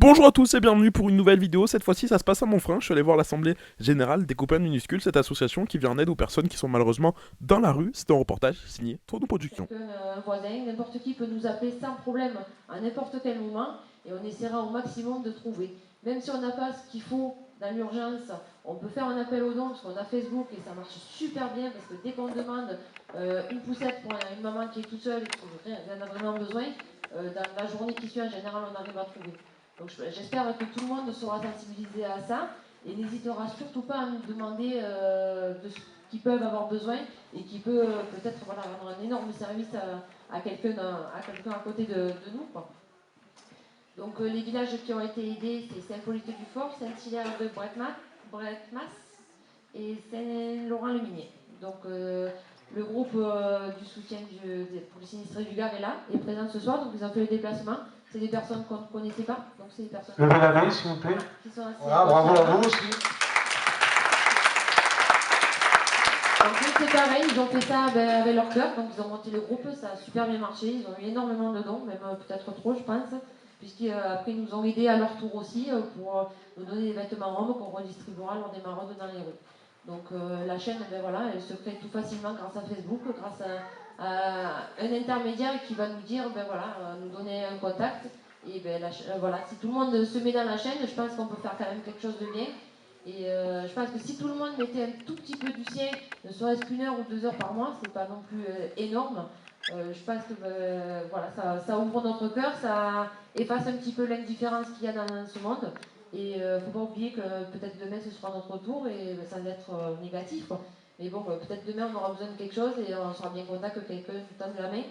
Bonjour à tous et bienvenue pour une nouvelle vidéo. Cette fois-ci, ça se passe à Monfrein. Je suis allé voir l'Assemblée Générale des Copains Minuscules, cette association qui vient en aide aux personnes qui sont malheureusement dans la rue. C'est un reportage signé Tourne Production. Un voisin, n'importe qui peut nous appeler sans problème à n'importe quel moment et on essaiera au maximum de trouver. Même si on n'a pas ce qu'il faut dans l'urgence, on peut faire un appel aux dons parce qu'on a Facebook et ça marche super bien parce que dès qu'on demande une poussette pour une maman qui est toute seule et qui en a vraiment besoin, dans la journée qui suit en général on arrive à trouver. Donc j'espère que tout le monde sera sensibilisé à ça et n'hésitera surtout pas à nous demander de ce qu'ils peuvent avoir besoin et qui peut peut-être voilà, rendre un énorme service à quelqu'un à côté de nous, quoi. Donc les villages qui ont été aidés, c'est Saint-Hippolyte-du-Fort, Saint-Hilaire de Bretmas et Saint-Laurent-le-Minier. Donc le groupe du soutien pour les sinistrés du Gard est là, est présent ce soir, donc ils ont fait le déplacement. C'est des personnes qu'on ne connaissait pas, donc c'est des personnes Levez la main, s'il vous plaît. qui sont assez Voilà, bravo à vous aussi. Donc c'est pareil, ils ont fait ça avec leur cœur, donc ils ont monté le groupe, ça a super bien marché, ils ont eu énormément de dons, même peut-être trop je pense, puisqu'après ils nous ont aidés à leur tour aussi pour nous donner des vêtements roms qu'on redistribuera lors des maraudes dans les rues. Donc la chaîne, voilà, elle se crée tout facilement grâce à Facebook, grâce à un intermédiaire qui va nous dire, voilà, nous donner un contact. Et voilà, si tout le monde se met dans la chaîne, je pense qu'on peut faire quand même quelque chose de bien. Et je pense que si tout le monde mettait un tout petit peu du sien, ne serait-ce qu'une heure ou 2 heures par mois, c'est pas non plus énorme. Je pense que voilà, ça ouvre notre cœur, ça efface un petit peu l'indifférence qu'il y a dans ce monde. Et faut pas oublier que peut-être demain ce sera notre tour et sans être négatif, quoi. Mais bon, peut-être demain on aura besoin de quelque chose et on sera bien content que quelqu'un nous tende la main.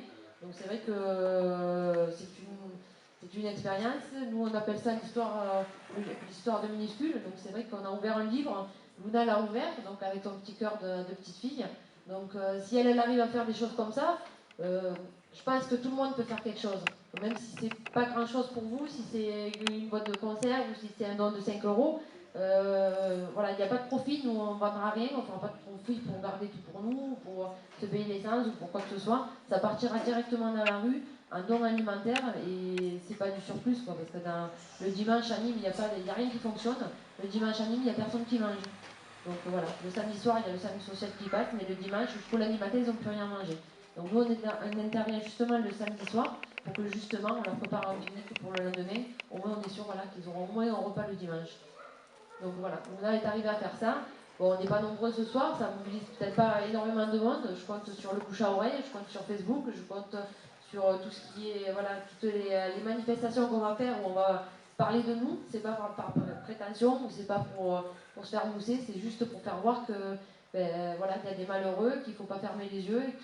Donc c'est vrai que c'est une expérience. Nous on appelle ça l'histoire de minuscule. Donc c'est vrai qu'on a ouvert un livre. Luna l'a ouvert, donc avec son petit cœur de petite fille. Donc si elle arrive à faire des choses comme ça, je pense que tout le monde peut faire quelque chose. Même si c'est pas grand chose pour vous, si c'est une boîte de conserve ou si c'est un don de 5 euros, voilà, il n'y a pas de profit, nous on ne vendra rien, on ne fera pas de profit pour garder tout pour nous, pour se payer l'essence ou pour quoi que ce soit. Ça partira directement dans la rue, en don alimentaire et c'est pas du surplus, quoi, parce que le dimanche à Nîmes, il n'y a rien qui fonctionne. Le dimanche à Nîmes, il n'y a personne qui mange. Donc voilà, le samedi soir, il y a le service social qui passe, mais le dimanche, jusqu'au lundi matin, ils n'ont plus rien mangé. Donc nous, on intervient justement le samedi soir pour que justement on leur prépare un pique-nique pour le lendemain. Au moins, on est sûr voilà, qu'ils auront au moins un repas le dimanche. Donc voilà, on est arrivé à faire ça. Bon, on n'est pas nombreux ce soir, ça mobilise peut-être pas énormément de monde. Je compte sur le bouche à oreille, je compte sur Facebook, je compte sur tout ce qui est, voilà, toutes les manifestations qu'on va faire où on va parler de nous. C'est pas par prétention ou c'est pas pour se faire mousser, c'est juste pour faire voir que, voilà, qu'il y a des malheureux, qu'il ne faut pas fermer les yeux et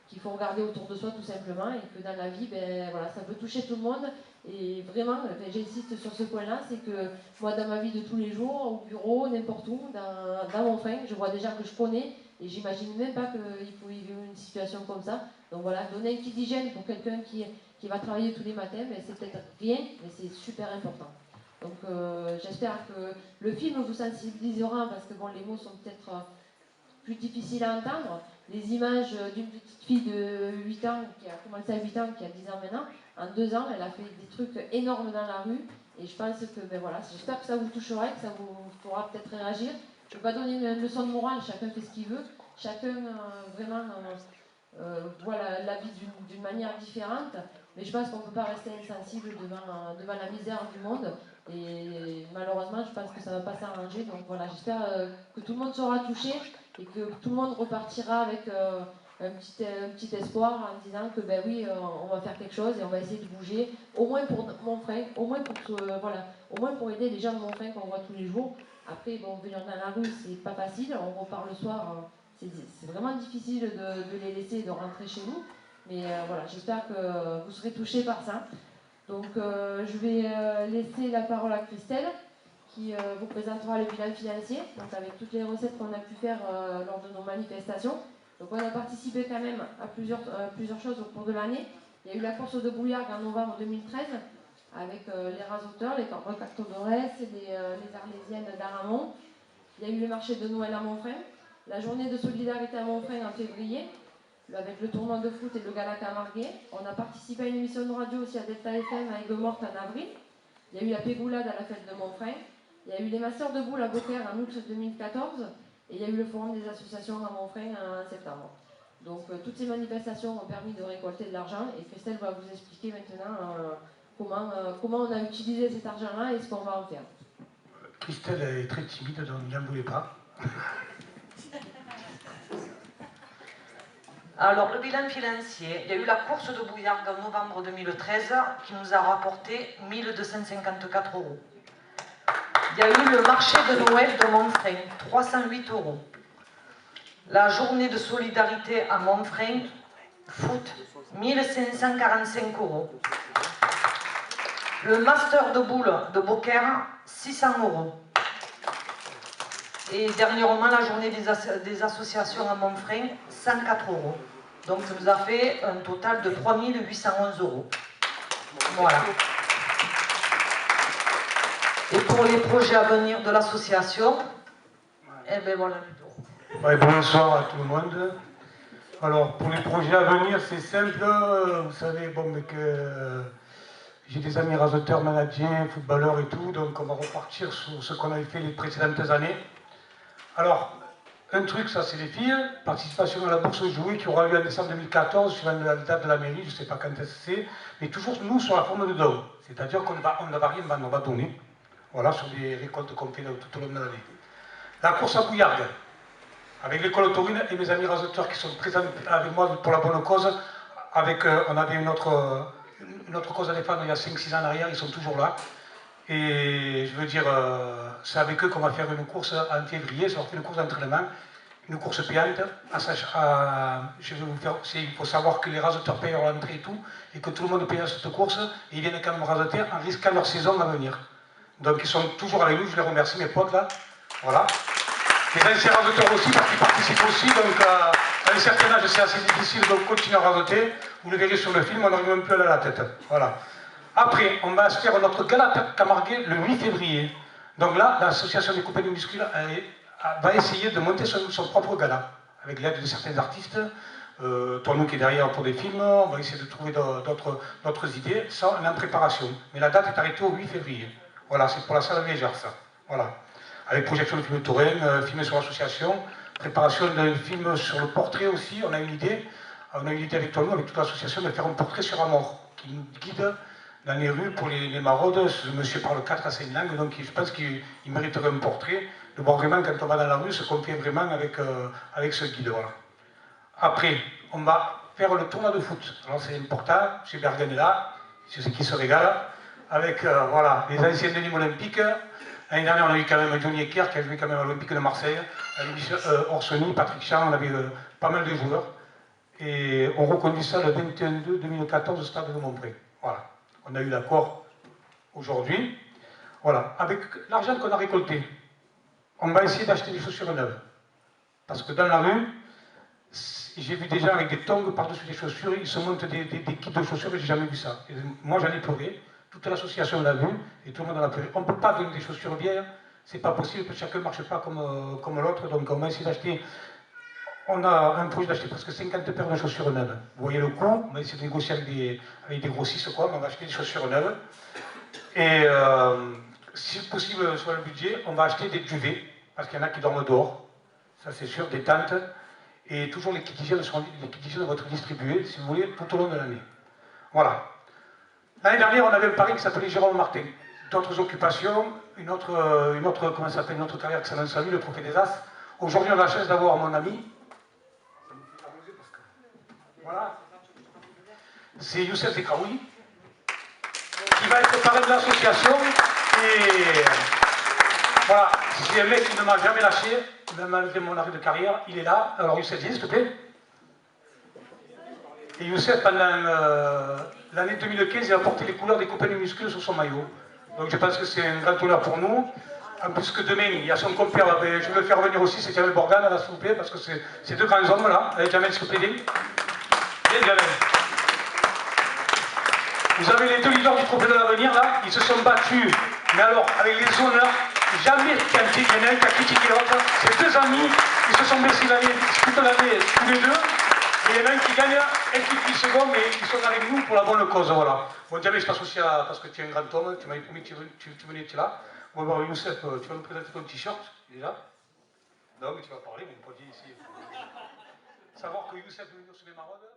qu'il faut regarder autour de soi tout simplement et que dans la vie, voilà, ça peut toucher tout le monde. Et vraiment, j'insiste sur ce point-là, c'est que moi, dans ma vie de tous les jours, au bureau, n'importe où, dans mon frein, je vois des gens que je connais et j'imagine même pas qu'il pouvait vivre une situation comme ça. Donc voilà, donner un kit d'hygiène pour quelqu'un qui va travailler tous les matins, c'est peut-être rien, mais c'est super important. Donc j'espère que le film vous sensibilisera parce que bon, les mots sont peut-être plus difficiles à entendre. Les images d'une petite fille de 8 ans, qui a commencé à 8 ans, qui a 10 ans maintenant, en 2 ans, elle a fait des trucs énormes dans la rue. Et je pense que, voilà, j'espère que ça vous touchera et que ça vous fera peut-être réagir. Je ne veux pas donner une leçon de morale, chacun fait ce qu'il veut. Chacun vraiment voit la vie d'une manière différente. Mais je pense qu'on ne peut pas rester insensible devant la misère du monde. Et malheureusement, je pense que ça ne va pas s'arranger. Donc voilà, j'espère que tout le monde sera touché et que tout le monde repartira avec un petit espoir en disant que ben oui, on va faire quelque chose et on va essayer de bouger, au moins pour mon frère, au moins voilà, au moins pour aider les gens de mon frère qu'on voit tous les jours. Après, bon, venir dans la rue, c'est pas facile, on repart le soir, c'est vraiment difficile de les laisser et de rentrer chez nous. Mais voilà, j'espère que vous serez touchés par ça. Donc je vais laisser la parole à Christelle qui vous présentera le bilan financier, donc avec toutes les recettes qu'on a pu faire lors de nos manifestations. Donc on a participé quand même à plusieurs choses au cours de l'année. Il y a eu la course de Bouillargues en novembre 2013 avec les rasoteurs, les recactodores, les arlésiennes d'Aramon. Il y a eu le marché de Noël à Montfrin, la journée de solidarité à Montfrin en février, avec le tournoi de foot et le gala Camarguais. On a participé à une émission de radio aussi à Delta FM à Aigues-Mortes en avril. Il y a eu la Pégoulade à la fête de Montfrin. Il y a eu les Masters de boules à Beaucaire en août 2014. Et il y a eu le Forum des associations à Montfrin en septembre. Donc toutes ces manifestations ont permis de récolter de l'argent. Et Christelle va vous expliquer maintenant comment on a utilisé cet argent-là et ce qu'on va en faire. Christelle est très timide, donc n'y en voulez pas. Alors, le bilan financier, il y a eu la course de Bouillargues en novembre 2013 qui nous a rapporté 1254 €. Il y a eu le marché de Noël de Montfrin, 308 €. La journée de solidarité à Montfrin, foot, 1545 €. Le master de boules de Beaucaire, 600 €. Et dernièrement, la journée des associations à Montfrin, 104 €. Donc ça nous a fait un total de 3811 €. Voilà. Et pour les projets à venir de l'association, eh bien voilà. Ouais, bonsoir à tout le monde. Alors, pour les projets à venir, c'est simple. Vous savez, bon, mais que j'ai des amis raseteurs, managers, footballeurs et tout, donc on va repartir sur ce qu'on avait fait les précédentes années. Alors, un truc, ça c'est les filles, participation à la bourse aux jouets qui aura lieu en décembre 2014, suivant la date de la mairie, je ne sais pas quand c'est, mais toujours nous sur la forme de don. C'est-à-dire qu'on ne va rien vendre, on va donner. Voilà, sur des récoltes qu'on fait tout au long de l'année. La course à Bouillargues, avec l'école taurine et mes amis raseteurs qui sont présents avec moi pour la bonne cause. On avait une autre cause à défendre il y a 5-6 ans en arrière, ils sont toujours là. Et je veux dire, c'est avec eux qu'on va faire une course en février, ça va faire une course d'entraînement, une course payante. Il faut savoir que les raseteurs payent leur entrée et tout, et que tout le monde paye cette course, et ils viennent quand même raseter en risquant leur saison à venir. Donc ils sont toujours avec nous, je les remercie, mes potes là. Voilà. Les anciens raseteurs aussi, parce qu'ils participent aussi, donc à un certain âge c'est assez difficile de continuer à raseter. Vous le verrez sur le film, on n'arrive même plus à aller à la tête. Voilà. Après, on va se faire notre gala Camarguais le 8 février. Donc là, l'association des compagnies musculaires va essayer de monter son propre gala, avec l'aide de certains artistes. Toi, nous qui est derrière pour des films, on va essayer de trouver d'autres idées. Ça, on est en préparation. Mais la date est arrêtée au 8 février. Voilà, c'est pour la salle Légère, ça. Voilà. Avec projection de films taurin, films sur l'association, préparation d'un film sur le portrait aussi. On a une idée avec toi, nous, avec toute l'association, de faire un portrait sur la mort, qui nous guide dans les rues pour les maraudes. Ce monsieur parle 4 à 5 langues, donc je pense qu'il mériterait un portrait, de voir vraiment quand on va dans la rue ce qu'on fait vraiment avec ce guide. Voilà. Après, on va faire le tournoi de foot. Alors c'est important, M. Bergen est là, c'est ce qui se régale, avec voilà, les anciens de l'hymne olympique. L'année dernière, on a eu quand même Johnny Ecker qui a joué quand même à l'Olympique de Marseille, Orsoni, Patrick Chan, on avait pas mal de joueurs. Et on reconduit ça le 21-2-2014 au stade de Montpré. Voilà. On a eu l'accord aujourd'hui. Voilà. Avec l'argent qu'on a récolté, on va essayer d'acheter des chaussures neuves. Parce que dans la rue, j'ai vu des gens avec des tongs par-dessus des chaussures, ils se montent des kits de chaussures, et j'ai jamais vu ça. Et moi, j'en ai pleuré. Toute l'association l'a vu, et tout le monde en a pleuré. On ne peut pas donner des chaussures vieilles, c'est pas possible, parce que chacun ne marche pas comme l'autre. Donc on va essayer d'acheter. On a un projet d'acheter presque 50 paires de chaussures neuves. Vous voyez le coût, on va essayer de négocier avec des grossistes, quoi, mais on va acheter des chaussures neuves. Et si possible, sur le budget, on va acheter des duvets, parce qu'il y en a qui dorment dehors, ça c'est sûr, des tentes. Et toujours les kits d'hygiène vont être distribués, si vous voulez, tout au long de l'année. Voilà. L'année dernière, on avait un pari qui s'appelait Jérôme Martin. D'autres occupations, une autre carrière qui s'annonce à lui, le trophée des As. Aujourd'hui, on a la chance d'avoir mon ami. Voilà. C'est Youssef Zekraoui, qui va être parrain de l'association. Et voilà, c'est un mec qui ne m'a jamais lâché, même malgré mon arrêt de carrière, il est là. Alors Youssef, s'il te plaît. Et Youssef, pendant l'année 2015, il a porté les couleurs des compagnies muscles sur son maillot. Donc je pense que c'est un grand honneur pour nous. En plus que demain, il y a son compère, je vais le faire venir aussi, c'est Jamel Borgan, là, s'il vous plaît, parce que c'est deux grands hommes là. Allez, Jamel, s'il vous plaît, viens, Jamel. Vous avez les deux leaders du trophée de l'avenir là, ils se sont battus, mais alors avec les honneurs, jamais il y en a un qui a critiqué l'autre. Ces deux amis, ils se sont blessés toute l'année, tous les deux. Et il y en a un qui gagne un petit plus second, mais ils sont avec nous pour la bonne cause, voilà. Bon, Diamé, je passe aussi parce que tu es un grand homme, tu m'avais promis que tu venais, tu es là. Bon, alors, Youssef, tu vas nous présenter ton t-shirt, déjà. Non, mais tu vas parler, mon pote ici. Savoir que Youssef veut venir sur les maraudes.